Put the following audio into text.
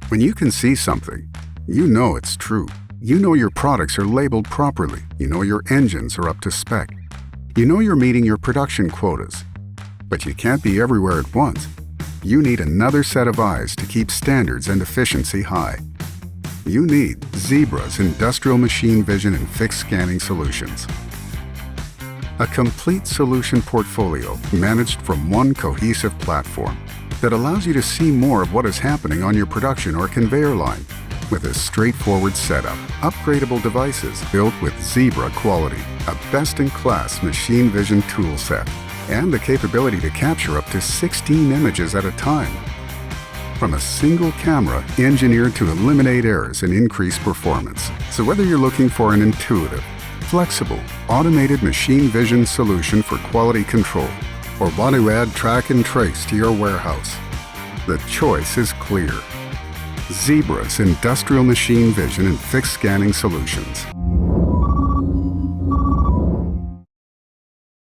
When you can see something, you know it's true. You know your products are labeled properly. You know your engines are up to spec. You know you're meeting your production quotas. But you can't be everywhere at once. You need another set of eyes to keep standards and efficiency high. You need Zebra's industrial machine vision and fixed scanning solutions. A complete solution portfolio managed from one cohesive platform that allows you to see more of what is happening on your production or conveyor line with a straightforward setup, upgradable devices built with Zebra quality, a best-in-class machine vision tool set, and the capability to capture up to 16 images at a time. From a single camera engineered to eliminate errors and increase performance. So whether you're looking for an intuitive, flexible, automated machine vision solution for quality control, or want to add track and trace to your warehouse, the choice is clear. Zebra's industrial machine vision and fixed scanning solutions.